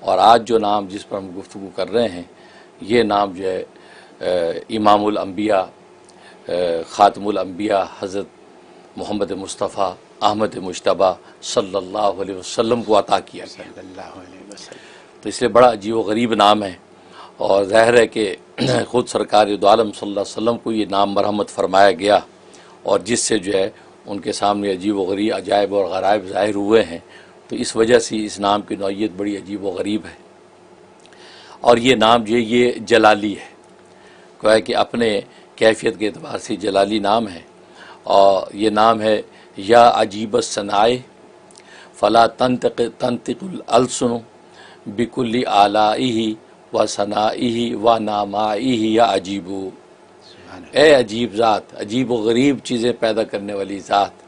اور آج جو نام جس پر ہم گفتگو کر رہے ہیں یہ نام جو ہے امام الانبیاء خاتم الانبیاء حضرت محمد مصطفیٰ احمد مجتبیٰ صلی اللہ علیہ وسلم کو عطا کیا گیا۔ صلی اللہ علیہ وسلم۔ تو اس لیے بڑا عجیب و غریب نام ہے، اور ظاہر ہے کہ خود سرکار دو عالم صلی اللہ علیہ وسلم کو یہ نام مرحمت فرمایا گیا، اور جس سے جو ہے ان کے سامنے عجیب و غریب عجائب اور غرائب ظاہر ہوئے ہیں، تو اس وجہ سے اس نام کی نوعیت بڑی عجیب و غریب ہے۔ اور یہ نام جو ہے یہ جلالی ہے، گویا کہ اپنے کیفیت کے اعتبار سے جلالی نام ہے، اور یہ نام ہے یا عجیب الصنائع فلا تنطق الالسن بکل آلائہ و ثنائہ و نامائہ یا عجیب۔ اے عجیب ذات، عجیب و غریب چیزیں پیدا کرنے والی ذات،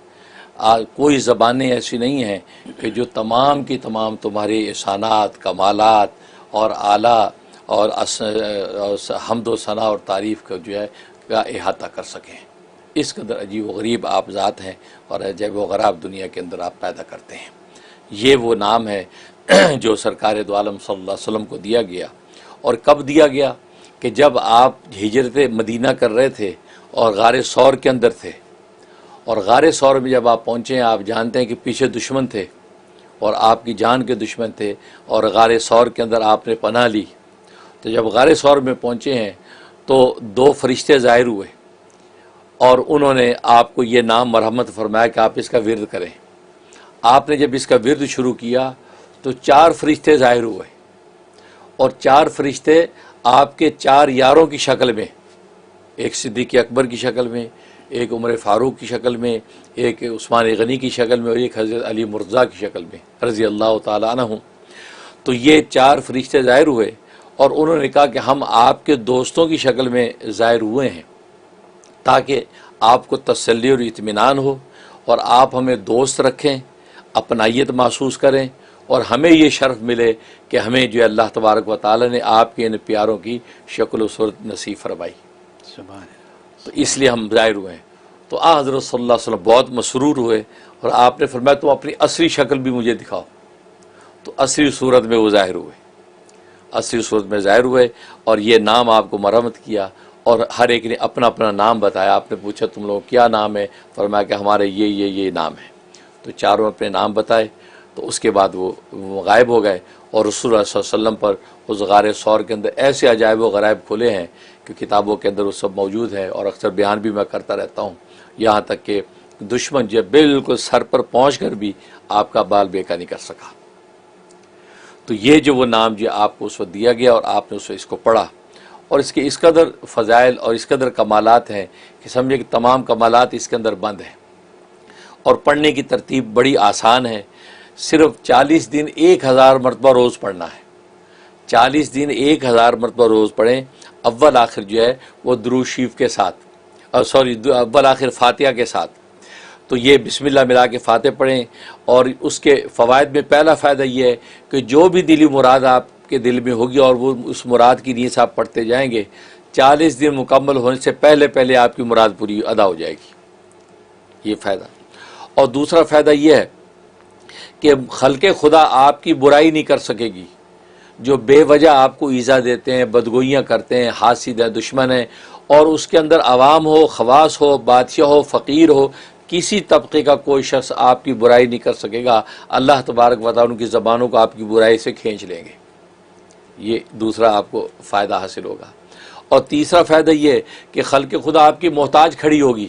کوئی زبانیں ایسی نہیں ہیں کہ جو تمام کی تمام تمہارے احسانات، کمالات اور اعلیٰ اور حمد و ثنا اور تعریف کا جو ہے کا احاطہ کر سکیں۔ اس قدر عجیب و غریب آپ ذات ہیں، اور عجیب و غراب دنیا کے اندر آپ پیدا کرتے ہیں۔ یہ وہ نام ہے جو سرکار دو عالم صلی اللہ علیہ وسلم کو دیا گیا۔ اور کب دیا گیا؟ کہ جب آپ ہجرت مدینہ کر رہے تھے اور غار ثور کے اندر تھے، اور غار ثور میں جب آپ پہنچے ہیں، آپ جانتے ہیں کہ پیچھے دشمن تھے اور آپ کی جان کے دشمن تھے، اور غار ثور کے اندر آپ نے پناہ لی۔ تو جب غار ثور میں پہنچے ہیں تو دو فرشتے ظاہر ہوئے، اور انہوں نے آپ کو یہ نام مرحمت فرمایا کہ آپ اس کا ورد کریں۔ آپ نے جب اس کا ورد شروع کیا تو 4 فرشتے ظاہر ہوئے، اور 4 فرشتے آپ کے 4 یاروں کی شکل میں، ایک صدیق اکبر کی شکل میں، ایک عمر فاروق کی شکل میں، ایک عثمان غنی کی شکل میں، اور ایک حضرت علی مرتضیٰ کی شکل میں رضی اللہ تعالیٰ عنہ۔ تو یہ 4 فرشتے ظاہر ہوئے، اور انہوں نے کہا کہ ہم آپ کے دوستوں کی شکل میں ظاہر ہوئے ہیں تاکہ آپ کو تسلی اور اطمینان ہو، اور آپ ہمیں دوست رکھیں، اپنائیت محسوس کریں، اور ہمیں یہ شرف ملے کہ ہمیں جو اللہ تبارک و تعالیٰ نے آپ کے ان پیاروں کی شکل و صورت نصیب فرمائی، سبحان اللہ۔ تو اس لیے ہم ظاہر ہوئے ہیں۔ تو حضرت صلی اللہ علیہ وسلم بہت مسرور ہوئے، اور آپ نے فرمایا تم اپنی اصلی شکل بھی مجھے دکھاؤ۔ تو اصلی صورت میں وہ ظاہر ہوئے، اصلی صورت میں ظاہر ہوئے، اور یہ نام آپ کو مرحمت کیا، اور ہر ایک نے اپنا اپنا نام بتایا۔ آپ نے پوچھا تم لوگ کیا نام ہے؟ فرمایا کہ ہمارے یہ نام ہے۔ تو چاروں اپنے نام بتائے، تو اس کے بعد وہ غائب ہو گئے، اور رسول اللہ صلی اللہ علیہ وسلم پر اس غار ثور کے اندر ایسے عجائب و غرائب کھلے ہیں کہ کتابوں کے اندر وہ سب موجود ہیں، اور اکثر بیان بھی میں کرتا رہتا ہوں، یہاں تک کہ دشمن جب بالکل سر پر پہنچ کر بھی آپ کا بال بیکا نہیں کر سکا۔ تو یہ جو وہ نام جو آپ کو اس وقت دیا گیا، اور آپ نے اس کو پڑھا، اور اس کے اس قدر فضائل اور اس قدر کمالات ہیں کہ سمجھے کہ تمام کمالات اس کے اندر بند ہیں۔ اور پڑھنے کی ترتیب بڑی آسان ہے، صرف 40 دن 1000 مرتبہ روز پڑھنا ہے۔ 40 دن 1000 مرتبہ روز پڑھیں، اول آخر جو ہے وہ درود شریف کے ساتھ، اول آخر فاتحہ کے ساتھ۔ تو یہ بسم اللہ ملا کے فاتحہ پڑھیں، اور اس کے فوائد میں پہلا فائدہ یہ ہے کہ جو بھی دلی مراد آپ کے دل میں ہوگی، اور وہ اس مراد کی نیت سے آپ پڑھتے جائیں گے، 40 دن مکمل ہونے سے پہلے آپ کی مراد پوری ادا ہو جائے گی۔ یہ فائدہ۔ اور دوسرا فائدہ یہ ہے کہ خلق خدا آپ کی برائی نہیں کر سکے گی، جو بے وجہ آپ کو ایذا دیتے ہیں، بدگوئیاں کرتے ہیں، حاسد ہیں، دشمن ہیں، اور اس کے اندر عوام ہو، خواص ہو، بادشاہ ہو، فقیر ہو، کسی طبقے کا کوئی شخص آپ کی برائی نہیں کر سکے گا۔ اللہ تبارک و تعالیٰ ان کی زبانوں کو آپ کی برائی سے کھینچ لیں گے۔ یہ دوسرا آپ کو فائدہ حاصل ہوگا۔ اور تیسرا فائدہ یہ کہ خلق خدا آپ کی محتاج کھڑی ہوگی،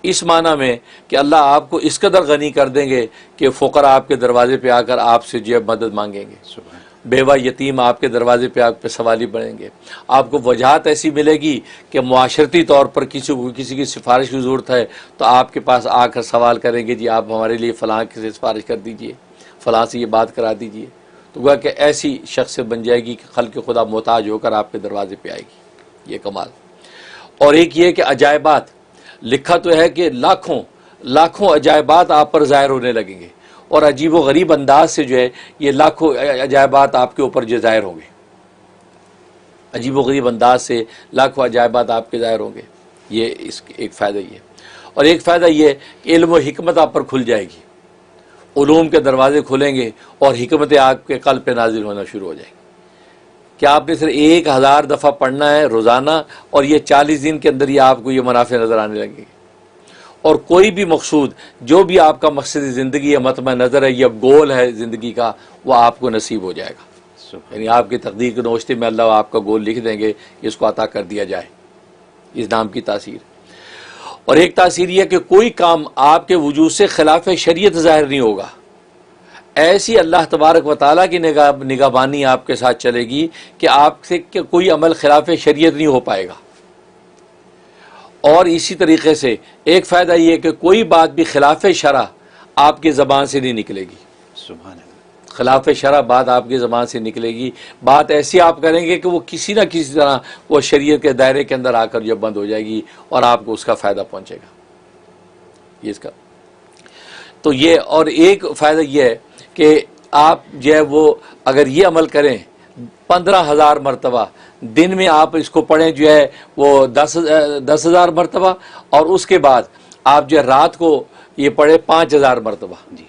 اس معنی میں کہ اللہ آپ کو اس قدر غنی کر دیں گے کہ فقراء آپ کے دروازے پہ آ کر آپ سے جو مدد مانگیں گے، بیوہ یتیم آپ کے دروازے پہ آپ پہ سوالی بڑھیں گے، آپ کو وجاہت ایسی ملے گی کہ معاشرتی طور پر کسی کی سفارش کی ضرورت ہے تو آپ کے پاس آ کر سوال کریں گے، جی آپ ہمارے لیے فلاں سے سفارش کر دیجئے، فلاں سے یہ بات کرا دیجئے۔ تو گویا کہ ایسی شخص بن جائے گی کہ خلق خدا محتاج ہو کر آپ کے دروازے پہ آئے گی۔ یہ کمال۔ اور ایک یہ کہ عجائبات، لکھا تو ہے کہ لاکھوں عجائبات آپ پر ظاہر ہونے لگیں گے، اور عجیب و غریب انداز سے جو ہے یہ لاکھوں عجائبات آپ کے اوپر جو ظاہر ہوں گے، عجیب و غریب انداز سے لاکھوں عجائبات آپ کے ظاہر ہوں گے۔ یہ اس ایک فائدہ یہ ہے۔ اور ایک فائدہ یہ ہے کہ علم و حکمت آپ پر کھل جائے گی، علوم کے دروازے کھلیں گے اور حکمتیں آپ کے قلب پہ نازل ہونا شروع ہو جائیں گی کہ آپ نے صرف 1000 دفعہ پڑھنا ہے روزانہ، اور یہ 40 دن کے اندر ہی آپ کو یہ منافع نظر آنے لگے گی، اور کوئی بھی مقصود، جو بھی آپ کا مقصد زندگی ہے، مطمع نظر ہے یا گول ہے زندگی کا، وہ آپ کو نصیب ہو جائے گا۔ یعنی آپ کی تقدیر کے نوشتے میں اللہ آپ کا گول لکھ دیں گے کہ اس کو عطا کر دیا جائے۔ اس نام کی تاثیر، اور ایک تاثیر یہ کہ کوئی کام آپ کے وجود سے خلاف شریعت ظاہر نہیں ہوگا، ایسی اللہ تبارک و تعالیٰ کی نگہبانی آپ کے ساتھ چلے گی کہ آپ سے کوئی عمل خلاف شریعت نہیں ہو پائے گا۔ اور اسی طریقے سے ایک فائدہ یہ کہ کوئی بات بھی خلاف شرع آپ کی زبان سے نہیں نکلے گی۔ سبحان اللہ۔ خلاف شرع بات آپ کی زبان سے نکلے گی، بات ایسی آپ کریں گے کہ وہ کسی نہ کسی طرح وہ شریعت کے دائرے کے اندر آ کر جو بند ہو جائے گی اور آپ کو اس کا فائدہ پہنچے گا۔ یہ اس کا تو یہ، اور ایک فائدہ یہ ہے کہ آپ جو ہے وہ اگر یہ عمل کریں 15,000 مرتبہ دن میں، آپ اس کو پڑھیں جو ہے وہ 10,000 مرتبہ، اور اس کے بعد آپ جو ہے رات کو یہ پڑھیں 5,000 مرتبہ، جی،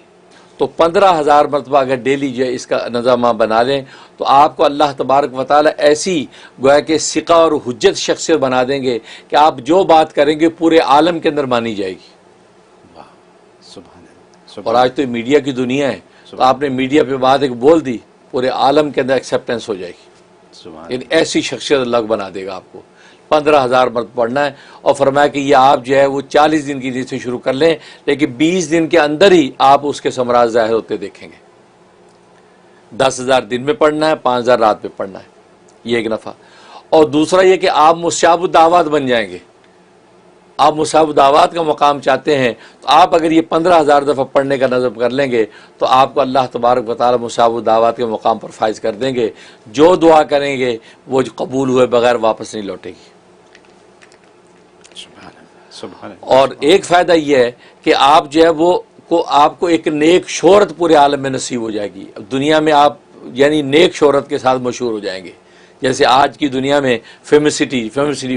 تو 15,000 مرتبہ اگر ڈیلی جو ہے اس کا نظام بنا لیں تو آپ کو اللہ تبارک و تعالیٰ ایسی گویا کہ ثقہ اور حجت شخصیت بنا دیں گے کہ آپ جو بات کریں گے پورے عالم کے اندر مانی جائے گی۔ واہ، سبحان اللہ، اور سبحان آج تو میڈیا کی دنیا ہے، تو آپ نے میڈیا پہ بات ایک بول دی، پورے عالم کے اندر ایکسیپٹنس ہو جائے گی۔ سبحان یعنی ایسی شخصیت اللہ بنا دے گا آپ کو۔ 15,000 مرتبہ پڑھنا ہے، اور فرمایا کہ یہ آپ جو ہے وہ 40 دن کی نیت سے شروع کر لیں، لیکن 20 دن کے اندر ہی آپ اس کے ثمرات ظاہر ہوتے دیکھیں گے۔ 10,000 دن میں پڑھنا ہے، 5,000 رات میں پڑھنا ہے، یہ ایک نفع۔ اور دوسرا یہ کہ آپ مستجاب الدعوات بن جائیں گے۔ آپ مستجاب الدعوات کا مقام چاہتے ہیں تو آپ اگر یہ 15,000 دفعہ پڑھنے کا نظم کر لیں گے تو آپ کو اللہ تبارک و تعالیٰ مستجاب الدعوات کے مقام پر فائز کر دیں گے۔ جو دعا کریں گے وہ قبول ہوئے بغیر واپس نہیں لوٹے گی۔ سبحان اللہ، سبحان اللہ۔ اور ایک فائدہ یہ ہے کہ آپ جو ہے وہ آپ کو ایک نیک شہرت پورے عالم میں نصیب ہو جائے گی۔ دنیا میں آپ یعنی نیک شہرت کے ساتھ مشہور ہو جائیں گے۔ جیسے آج کی دنیا میں فیمسٹی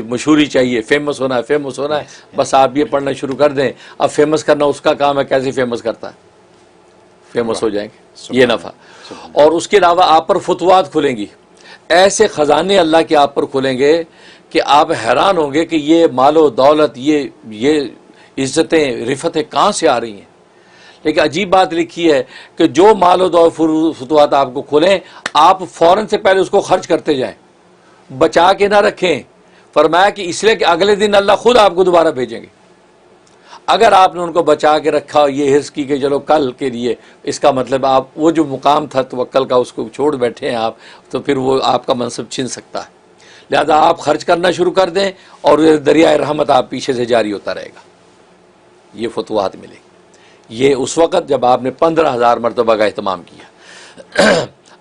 مشہوری چاہیے، فیمس ہونا ہے، بس آپ یہ پڑھنا شروع کر دیں، اب فیمس کرنا اس کا کام ہے، کیسے فیمس کرتا ہے، فیمس ہو جائیں گے، یہ نفع۔ اور اس کے علاوہ آپ پر فتوحات کھلیں گی، ایسے خزانے اللہ کے آپ پر کھلیں گے کہ آپ حیران ہوں گے کہ یہ مال و دولت، یہ عزتیں، رفتیں کہاں سے آ رہی ہیں۔ لیکن عجیب بات لکھی ہے کہ جو مال و دولت فتوحات آپ کو کھلیں، آپ فوراً سے پہلے اس کو خرچ کرتے جائیں، بچا کے نہ رکھیں۔ فرمایا کہ اس لیے کہ اگلے دن اللہ خود آپ کو دوبارہ بھیجیں گے۔ اگر آپ نے ان کو بچا کے رکھا، یہ حرص کی کہ چلو کل کے لیے، اس کا مطلب آپ وہ جو مقام تھا توکل کا اس کو چھوڑ بیٹھے ہیں آپ، تو پھر وہ آپ کا منصب چھن سکتا ہے۔ لہذا آپ خرچ کرنا شروع کر دیں اور دریائے رحمت آپ پیچھے سے جاری ہوتا رہے گا، یہ فتوحات ملے گی۔ یہ اس وقت جب آپ نے 15,000 مرتبہ کا اہتمام کیا۔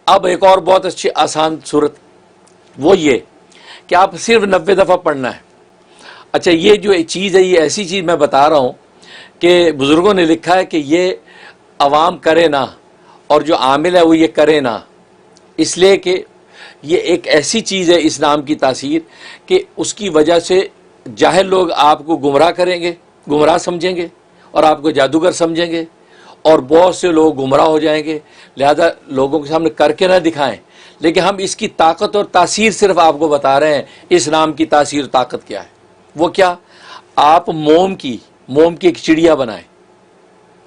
اب ایک اور بہت اچھی آسان صورت وہ یہ کہ آپ صرف 90 دفعہ پڑھنا ہے۔ اچھا، یہ جو چیز ہے، یہ ایسی چیز میں بتا رہا ہوں کہ بزرگوں نے لکھا ہے کہ یہ عوام کرے نہ، اور جو عامل ہے وہ یہ کرے نہ، اس لیے کہ یہ ایک ایسی چیز ہے اس نام کی تاثیر کہ اس کی وجہ سے جاہل لوگ آپ کو گمراہ کریں گے، گمراہ سمجھیں گے اور آپ کو جادوگر سمجھیں گے، اور بہت سے لوگ گمراہ ہو جائیں گے۔ لہذا لوگوں کے سامنے کر کے نہ دکھائیں، لیکن ہم اس کی طاقت اور تاثیر صرف آپ کو بتا رہے ہیں۔ اس نام کی تاثیر طاقت کیا ہے؟ وہ کیا؟ آپ موم کی ایک چڑیا بنائیں،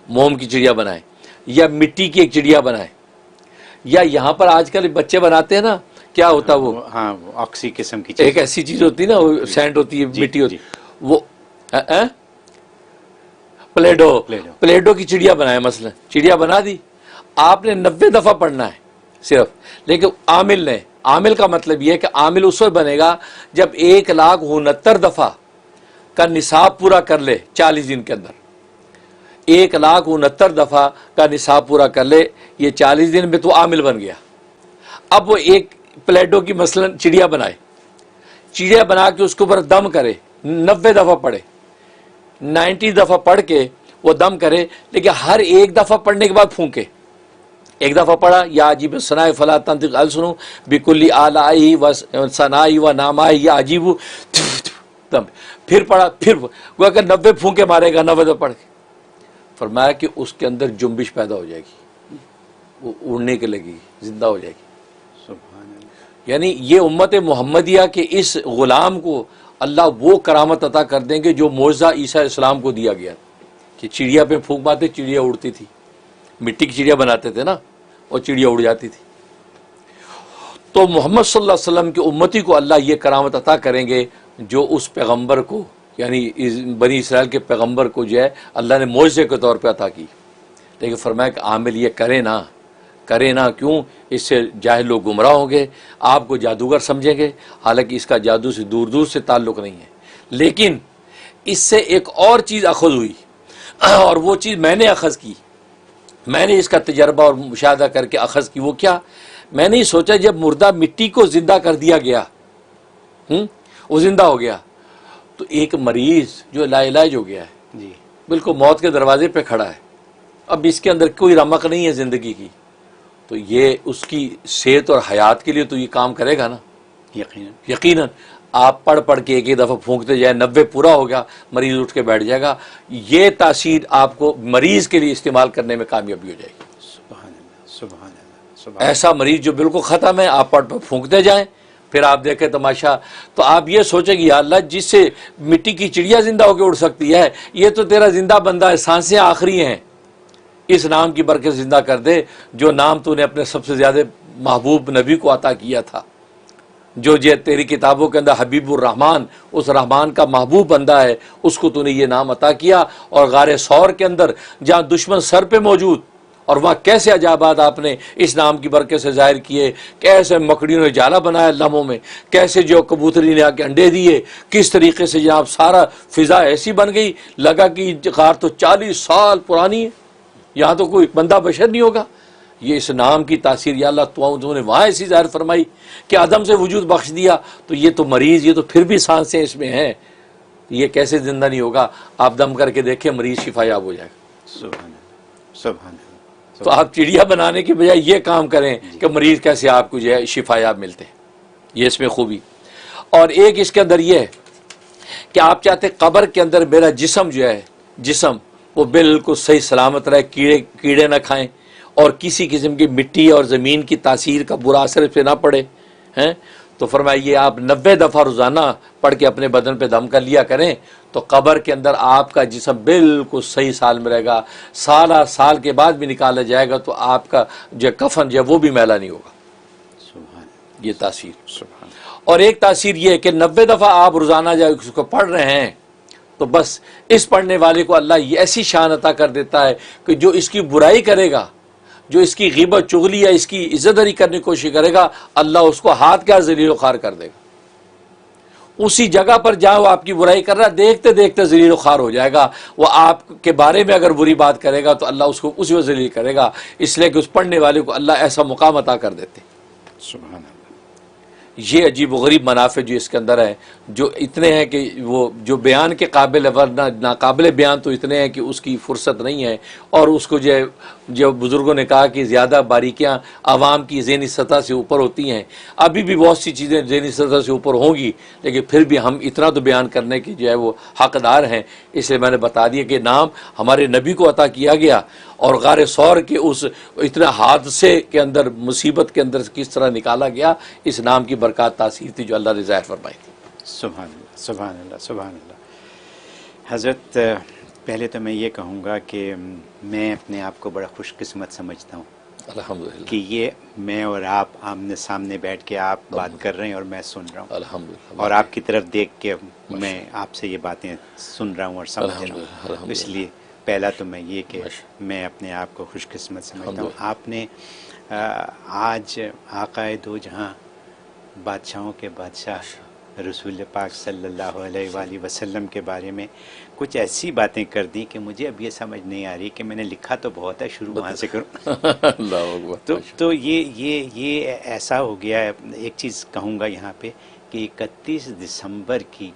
موم کی چڑیا بنائیں، یا مٹی کی ایک چڑیا بنائیں، یا یہاں پر آج کل بچے بناتے ہیں نا، کیا ہوتا وہ، ہاں، وہ آکسی قسم کی ایک ایسی چیز ہوتی ہے نا، وہ سینڈ ہوتی ہے، مٹی ہوتی ہے، وہ پلیڈو کی چڑیا بنائے، مثلا چڑیا بنا دی، آپ نے 90 دفعہ پڑھنا ہے صرف۔ لیکن عامل کا مطلب یہ ہے کہ عامل اس وقت بنے گا جب 1,69,000 دفعہ کا نصاب پورا کر لے 40 دن کے اندر۔ 1,69,000 دفعہ کا نصاب پورا کر لے، یہ 40 دن میں تو عامل بن گیا۔ اب وہ ایک پلیڈو کی مثلا چڑیا بنائے، چڑیا بنا کے اس کے اوپر دم کرے، 90 دفعہ پڑھے، 90 دفعہ پڑھ کے وہ دم کرے، لیکن ہر ایک دفعہ پڑھنے کے بعد پھونکے۔ ایک دفعہ پڑھا، یا عجیب ثناء فلا تنطق السن بکل آلائی و ثنائی و نامائی یا عجیب، پھر پڑھا، پھر گویا کہ 90 پھونکے مارے گا 90 دفعہ پڑھ کے۔ فرمایا کہ اس کے اندر جنبش پیدا ہو جائے گی، وہ اڑنے کے لگے گی، زندہ ہو جائے گی۔ سبحان اللہ، یعنی یہ امت محمدیہ کے اس غلام کو اللہ وہ کرامت عطا کر دیں گے جو معجزہ عیسیٰ علیہ السلام کو دیا گیا کہ چڑیا پہ پھونک مارتے چڑیا اڑتی تھی، مٹی کی چڑیا بناتے تھے نا اور چڑیا اڑ جاتی تھی۔ تو محمد صلی اللہ علیہ وسلم کی امتی کو اللہ یہ کرامت عطا کریں گے جو اس پیغمبر کو، یعنی بنی اسرائیل کے پیغمبر کو جو ہے اللہ نے معجزے کے طور پہ عطا کی۔ لیکن فرمایا کہ عامل یہ کرے نہ کیوں؟ اس سے جاہل لوگ گمراہ ہوں گے، آپ کو جادوگر سمجھیں گے، حالانکہ اس کا جادو سے دور دور سے تعلق نہیں ہے۔ لیکن اس سے ایک اور چیز اخذ ہوئی، اور وہ چیز میں نے اخذ کی، میں نے اس کا تجربہ اور مشاہدہ کر کے اخذ کی۔ وہ کیا؟ میں نے سوچا جب مردہ مٹی کو زندہ کر دیا گیا، وہ زندہ ہو گیا، تو ایک مریض جو لا علاج ہو گیا ہے، جی بالکل موت کے دروازے پہ کھڑا ہے، اب اس کے اندر کوئی رمق نہیں ہے زندگی کی، تو یہ اس کی صحت اور حیات کے لیے تو یہ کام کرے گا نا، یقیناً، یقیناً۔ آپ پڑھ کے ایک دفعہ پھونکتے جائیں، 90 پورا ہو گیا، مریض اٹھ کے بیٹھ جائے گا، یہ تاثیر آپ کو مریض کے لیے استعمال کرنے میں کامیابی ہو جائے گی۔ سبحان اللہ، سبحان اللہ، سبحان ایسا مریض جو بالکل ختم ہے، آپ پڑھ پھونکتے جائیں، پھر آپ دیکھیں تماشا، تو آپ یہ سوچیں کہ یا اللہ جس سے مٹی کی چڑیا زندہ ہو کے اڑ سکتی ہے، یہ تو تیرا زندہ بندہ ہے، سانسیں آخری ہیں، اس نام کی برکت زندہ کر دے جو نام تو نے اپنے سب سے زیادہ محبوب نبی کو عطا کیا تھا، جو تیری کتابوں کے اندر حبیب الرحمن، اس رحمان کا محبوب بندہ ہے، اس کو تو نے یہ نام عطا کیا۔ اور غار ثور کے اندر جہاں دشمن سر پہ موجود، اور وہاں کیسے عجائبات آپ نے اس نام کی برکت سے ظاہر کیے، کیسے مکڑیوں نے جالا بنایا لمحوں میں، کیسے جو کبوتری نے آ کے انڈے دیے، کس طریقے سے جناب سارا فضا ایسی بن گئی، لگا کہ غار تو 40 سال پرانی ہے، یہاں تو کوئی بندہ بشر نہیں ہوگا۔ یہ اس نام کی تاثیر یا اللہ تو نے وہاں ایسی ظاہر فرمائی کہ عدم سے وجود بخش دیا، تو یہ تو مریض، یہ تو پھر بھی سانسیں اس میں ہیں، یہ کیسے زندہ نہیں ہوگا؟ آپ دم کر کے دیکھیں، مریض شفا یاب ہو جائے گا۔ سبحان اللہ، سبحان اللہ، تو آپ چڑیا بنانے کے بجائے یہ کام کریں کہ مریض کیسے آپ کو جو ہے شفا یاب ملتے ہیں، یہ اس میں خوبی۔ اور ایک اس کے اندر یہ ہے کہ آپ چاہتے قبر کے اندر میرا جسم جو ہے، جسم وہ بالکل صحیح سلامت رہے، کیڑے نہ کھائیں، اور کسی قسم کی مٹی اور زمین کی تاثیر کا برا اثر اس پہ نہ پڑے ہیں، تو فرمایا یہ آپ 90 دفعہ روزانہ پڑھ کے اپنے بدن پہ دم کر لیا کریں، تو قبر کے اندر آپ کا جسم بالکل صحیح سال میں رہے گا، سال کے بعد بھی نکالا جائے گا تو آپ کا جو کفن جو ہے وہ بھی میلا نہیں ہوگا۔ سبحان اللہ، یہ تاثیر۔ سبحان اللہ، اور ایک تاثیر یہ ہے کہ 90 دفعہ آپ روزانہ جب اس کو پڑھ رہے ہیں تو بس اس پڑھنے والے کو اللہ یہ ایسی شان عطا کر دیتا ہے کہ جو اس کی برائی کرے گا، جو اس کی غیبت چغلی یا اس کی عزت داری کرنے کی کوشش کرے گا، اللہ اس کو ہاتھ کا ذلیل و خوار کر دے گا۔ اسی جگہ پر جہاں وہ آپ کی برائی کر رہا ہے، دیکھتے دیکھتے ذلیل و خوار ہو جائے گا۔ وہ آپ کے بارے میں اگر بری بات کرے گا تو اللہ اس کو اسی وقت ذلیل کرے گا، اس لیے کہ اس پڑھنے والے کو اللہ ایسا مقام عطا کر دیتے۔ سبحان اللہ، یہ عجیب و غریب منافع جو اس کے اندر ہیں، جو اتنے ہیں کہ وہ جو بیان کے قابل ہے، ورنہ ناقابل بیان تو اتنے ہیں کہ اس کی فرصت نہیں ہے۔ اور اس کو جو بزرگوں نے کہا کہ زیادہ باریکیاں عوام کی ذہنی سطح سے اوپر ہوتی ہیں، ابھی بھی بہت سی چیزیں ذہنی سطح سے اوپر ہوں گی، لیکن پھر بھی ہم اتنا تو بیان کرنے کی جو ہے وہ حقدار ہیں۔ اس لیے میں نے بتا دیا کہ نام ہمارے نبی کو عطا کیا گیا، اور غار ثور کے اس اتنا حادثے کے اندر، مصیبت کے اندر کس طرح نکالا گیا، اس نام کی برکات تاثیر تھی جو اللہ نے ظاہر فرمائی تھی۔ سبحان اللہ، سبحان اللہ، سبحان اللہ۔ حضرت پہلے تو میں یہ کہوں گا کہ میں اپنے آپ کو بڑا خوش قسمت سمجھتا ہوں الحمدللہ، کہ یہ میں اور آپ آمنے سامنے بیٹھ کے آپ بات کر رہے ہیں اور میں سن رہا ہوں، الحمدللہ، اور آپ کی طرف دیکھ کے میں آپ سے یہ باتیں سن رہا ہوں اور سمجھ رہا الحمدللہ، ہوں۔ اس لیے پہلا تو میں یہ کہ میں اپنے آپ کو خوش قسمت سمجھتا ہوں۔ الحمدللہ۔ آپ نے آج آقا دو جہاں، بادشاہوں کے بادشاہ رسول پاک صلی اللہ علیہ وآلہ وسلم کے بارے میں کچھ ایسی باتیں کر دی کہ مجھے اب یہ سمجھ نہیں آ رہی کہ میں نے لکھا تو بہت ہے، شروع وہاں سے کروں۔ اللہ اکبر۔ تو یہ ایسا ہو گیا ہے۔ ایک چیز کہوں گا یہاں پہ کہ 31 دسمبر کی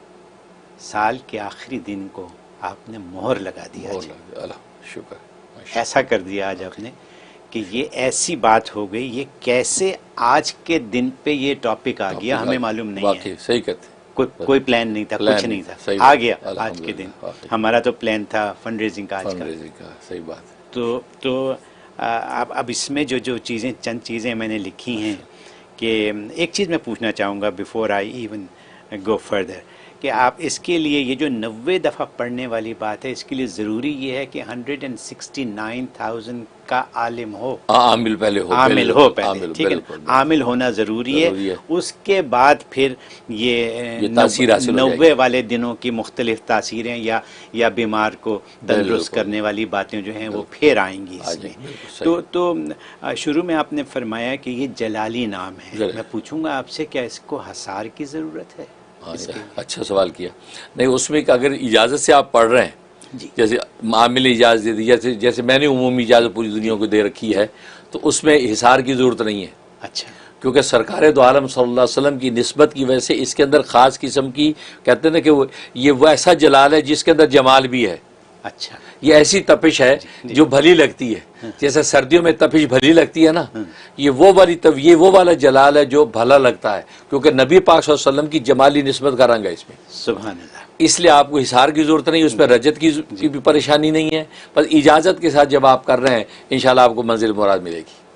سال کے آخری دن کو آپ نے مہر لگا دیا، شکر، ایسا کر دیا آج آپ نے کہ یہ ایسی بات ہو گئی۔ یہ کیسے آج کے دن پہ یہ ٹاپک آ گیا ہمیں معلوم نہیں ہے۔ واقعی صحیح کہتے ہیں۔ کوئی پلان نہیں تھا، کچھ نہیں تھا، صحیح آ بات، گیا آج کے الحمدللہ، دن. واقعی. ہمارا تو پلان تھا فنڈ ریزنگ کا آج فنڈ کا. ریزنگ کا، صحیح بات ہے. تو اب اس میں جو چیزیں، چند چیزیں میں نے لکھی ہیں کہ ایک چیز میں پوچھنا چاہوں گا before I even go further, کہ آپ اس کے لیے یہ جو 90 دفعہ پڑھنے والی بات ہے، اس کے لیے ضروری یہ ہے کہ 169,000 کا عالم ہو، عامل پہلے ہو، عامل ہو پہلے، عامل، ٹھیک ہے نا؟ بالکل، عامل ہونا ضروری ہے. اس کے بعد پھر یہ تاثیر حاصل ہو جائے 90 والے دنوں کی مختلف تاثیریں یا بیمار کو تندرست بالکل. کرنے والی باتیں جو ہیں وہ پھر آئیں گی آ اس جائیں میں. گی، بالکل صحیح. تو شروع میں آپ نے فرمایا کہ یہ جلالی نام ہے. جلالی. میں پوچھوں گا آپ سے، کیا اس کو حصار کی ضرورت ہے؟ ہاں، اس کے اچھا سوال کیا. نہیں، اس میں کہ اگر اجازت سے آپ پڑھ رہے ہیں، جی جیسے عامل اجازت دے دی، جیسے میں نے عمومی اجازت پوری دنیا کو دے رکھی ہے، تو اس میں حصار کی ضرورت نہیں ہے، اچھا کیونکہ سرکار دو عالم صلی اللہ علیہ وسلم کی نسبت کی وجہ سے اس کے اندر خاص قسم کی، کہتے ہیں نا کہ یہ وہ ایسا جلال ہے جس کے اندر جمال بھی ہے. اچھا یہ ایسی تپش ہے جو بھلی لگتی ہے، جیسے سردیوں میں تپش بھلی لگتی ہے نا، یہ وہ والا جلال ہے جو بھلا لگتا ہے، کیونکہ نبی پاک صلی اللہ علیہ وسلم کی جمالی نسبت کا رنگ ہے اس میں. سبحان اللہ. اس لیے آپ کو حصار کی ضرورت نہیں، اس میں رجت کی بھی پریشانی نہیں ہے. بس اجازت کے ساتھ جب آپ کر رہے ہیں، انشاءاللہ آپ کو منزل مراد ملے گی.